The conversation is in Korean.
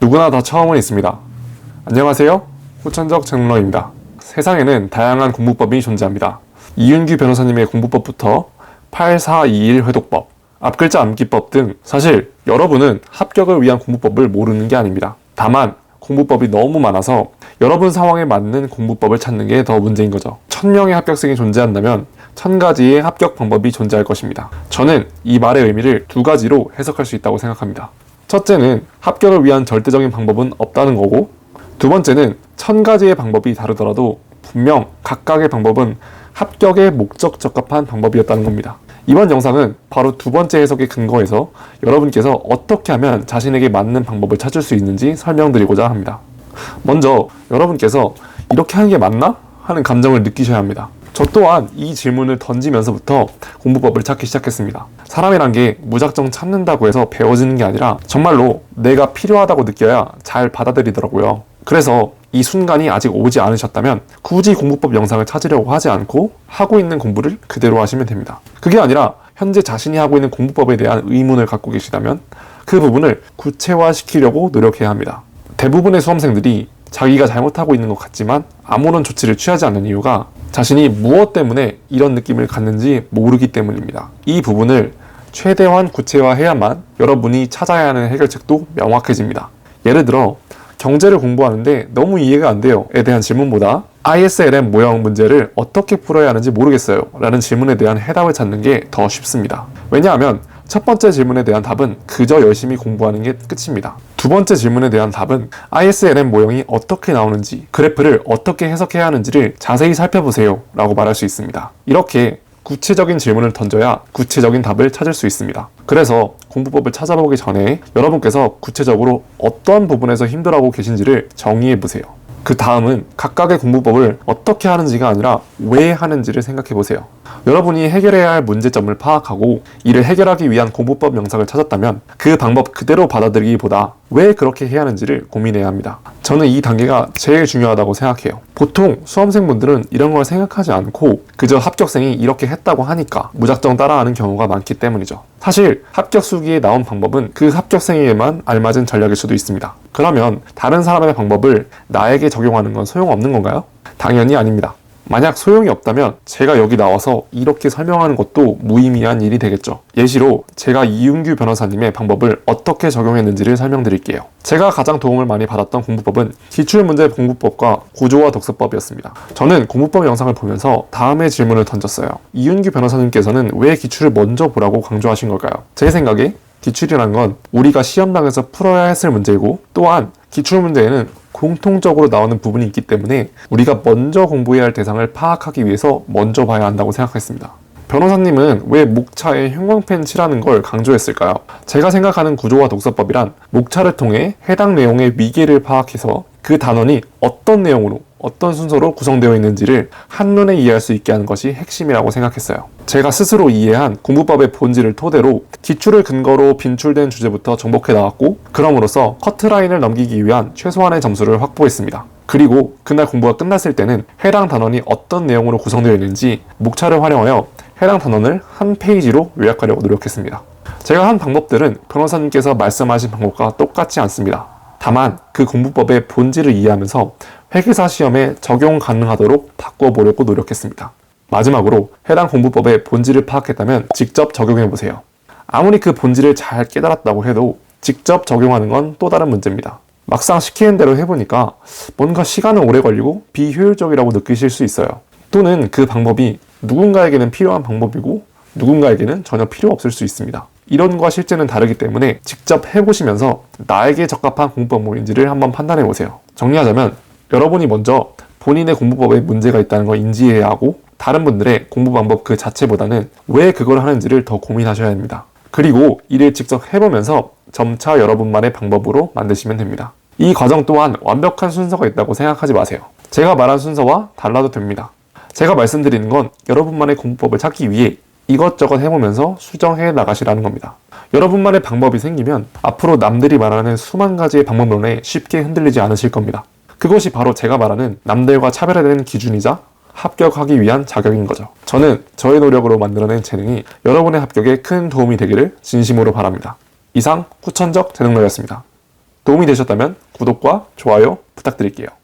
누구나 다 처음은 있습니다. 안녕하세요. 후천적 정론입니다. 세상에는 다양한 공부법이 존재합니다. 이윤규 변호사님의 공부법부터 8421 회독법, 앞글자 암기법 등 사실 여러분은 합격을 위한 공부법을 모르는 게 아닙니다. 다만 공부법이 너무 많아서 여러분 상황에 맞는 공부법을 찾는 게 더 문제인 거죠. 1000명의 합격생이 존재한다면 1000가지의 합격 방법이 존재할 것입니다. 저는 이 말의 의미를 두 가지로 해석할 수 있다고 생각합니다. 첫째는 합격을 위한 절대적인 방법은 없다는 거고, 두 번째는 1000가지의 방법이 다르더라도 분명 각각의 방법은 합격에 목적 적합한 방법이었다는 겁니다. 이번 영상은 바로 두 번째 해석에 근거해서 여러분께서 어떻게 하면 자신에게 맞는 방법을 찾을 수 있는지 설명드리고자 합니다. 먼저 여러분께서 이렇게 하는 게 맞나? 하는 감정을 느끼셔야 합니다. 저 또한 이 질문을 던지면서부터 공부법을 찾기 시작했습니다. 사람이란 게 무작정 찾는다고 해서 배워지는 게 아니라 정말로 내가 필요하다고 느껴야 잘 받아들이더라고요. 그래서 이 순간이 아직 오지 않으셨다면 굳이 공부법 영상을 찾으려고 하지 않고 하고 있는 공부를 그대로 하시면 됩니다. 그게 아니라 현재 자신이 하고 있는 공부법에 대한 의문을 갖고 계시다면 그 부분을 구체화시키려고 노력해야 합니다. 대부분의 수험생들이 자기가 잘못하고 있는 것 같지만 아무런 조치를 취하지 않는 이유가 자신이 무엇 때문에 이런 느낌을 갖는지 모르기 때문입니다. 이 부분을 최대한 구체화해야만 여러분이 찾아야 하는 해결책도 명확해집니다. 예를 들어 경제를 공부하는데 너무 이해가 안 돼요 에 대한 질문보다 ISLM 모형 문제를 어떻게 풀어야 하는지 모르겠어요 라는 질문에 대한 해답을 찾는 게 더 쉽습니다. 왜냐하면 첫 번째 질문에 대한 답은 그저 열심히 공부하는 게 끝입니다. 두 번째 질문에 대한 답은 ISLM 모형이 어떻게 나오는지, 그래프를 어떻게 해석해야 하는지를 자세히 살펴보세요 라고 말할 수 있습니다. 이렇게 구체적인 질문을 던져야 구체적인 답을 찾을 수 있습니다. 그래서 공부법을 찾아보기 전에 여러분께서 구체적으로 어떤 부분에서 힘들어하고 계신지를 정의해 보세요. 그 다음은 각각의 공부법을 어떻게 하는지가 아니라 왜 하는지를 생각해 보세요. 여러분이 해결해야 할 문제점을 파악하고 이를 해결하기 위한 공부법 영상을 찾았다면 그 방법 그대로 받아들이기보다 왜 그렇게 해야 하는지를 고민해야 합니다. 저는 이 단계가 제일 중요하다고 생각해요. 보통 수험생분들은 이런 걸 생각하지 않고 그저 합격생이 이렇게 했다고 하니까 무작정 따라하는 경우가 많기 때문이죠. 사실 합격 수기에 나온 방법은 그 합격생에게만 알맞은 전략일 수도 있습니다. 그러면 다른 사람의 방법을 나에게 적용하는 건 소용없는 건가요? 당연히 아닙니다. 만약 소용이 없다면 제가 여기 나와서 이렇게 설명하는 것도 무의미한 일이 되겠죠. 예시로 제가 이윤규 변호사님의 방법을 어떻게 적용했는지를 설명드릴게요. 제가 가장 도움을 많이 받았던 공부법은 기출문제 공부법과 구조화 독서법이었습니다. 저는 공부법 영상을 보면서 다음의 질문을 던졌어요. 이윤규 변호사님께서는 왜 기출을 먼저 보라고 강조하신 걸까요? 제 생각에 기출이란 건 우리가 시험장에서 풀어야 했을 문제이고, 또한 기출문제에는 공통적으로 나오는 부분이 있기 때문에 우리가 먼저 공부해야 할 대상을 파악하기 위해서 먼저 봐야 한다고 생각했습니다. 변호사님은 왜 목차에 형광펜 칠하는 걸 강조했을까요? 제가 생각하는 구조화 독서법이란 목차를 통해 해당 내용의 위계를 파악해서 그 단원이 어떤 내용으로 어떤 순서로 구성되어 있는지를 한눈에 이해할 수 있게 하는 것이 핵심이라고 생각했어요. 제가 스스로 이해한 공부법의 본질을 토대로 기출을 근거로 빈출된 주제부터 정복해 나왔고, 그럼으로써 커트라인을 넘기기 위한 최소한의 점수를 확보했습니다. 그리고 그날 공부가 끝났을 때는 해당 단원이 어떤 내용으로 구성되어 있는지 목차를 활용하여 해당 단원을 한 페이지로 요약하려고 노력했습니다. 제가 한 방법들은 변호사님께서 말씀하신 방법과 똑같지 않습니다. 다만 그 공부법의 본질을 이해하면서 회계사 시험에 적용 가능하도록 바꿔보려고 노력했습니다. 마지막으로 해당 공부법의 본질을 파악했다면 직접 적용해보세요. 아무리 그 본질을 잘 깨달았다고 해도 직접 적용하는 건 또 다른 문제입니다. 막상 시키는 대로 해보니까 뭔가 시간은 오래 걸리고 비효율적이라고 느끼실 수 있어요. 또는 그 방법이 누군가에게는 필요한 방법이고 누군가에게는 전혀 필요 없을 수 있습니다. 이론과 실제는 다르기 때문에 직접 해보시면서 나에게 적합한 공부법인지를 한번 판단해보세요. 정리하자면 여러분이 먼저 본인의 공부법에 문제가 있다는 걸 인지해야 하고, 다른 분들의 공부 방법 그 자체보다는 왜 그걸 하는지를 더 고민하셔야 합니다. 그리고 이를 직접 해보면서 점차 여러분만의 방법으로 만드시면 됩니다. 이 과정 또한 완벽한 순서가 있다고 생각하지 마세요. 제가 말한 순서와 달라도 됩니다. 제가 말씀드리는 건 여러분만의 공부법을 찾기 위해 이것저것 해보면서 수정해 나가시라는 겁니다. 여러분만의 방법이 생기면 앞으로 남들이 말하는 수만 가지의 방법론에 쉽게 흔들리지 않으실 겁니다. 그것이 바로 제가 말하는 남들과 차별화되는 기준이자 합격하기 위한 자격인 거죠. 저는 저의 노력으로 만들어낸 재능이 여러분의 합격에 큰 도움이 되기를 진심으로 바랍니다. 이상 후천적 재능러였습니다. 도움이 되셨다면 구독과 좋아요 부탁드릴게요.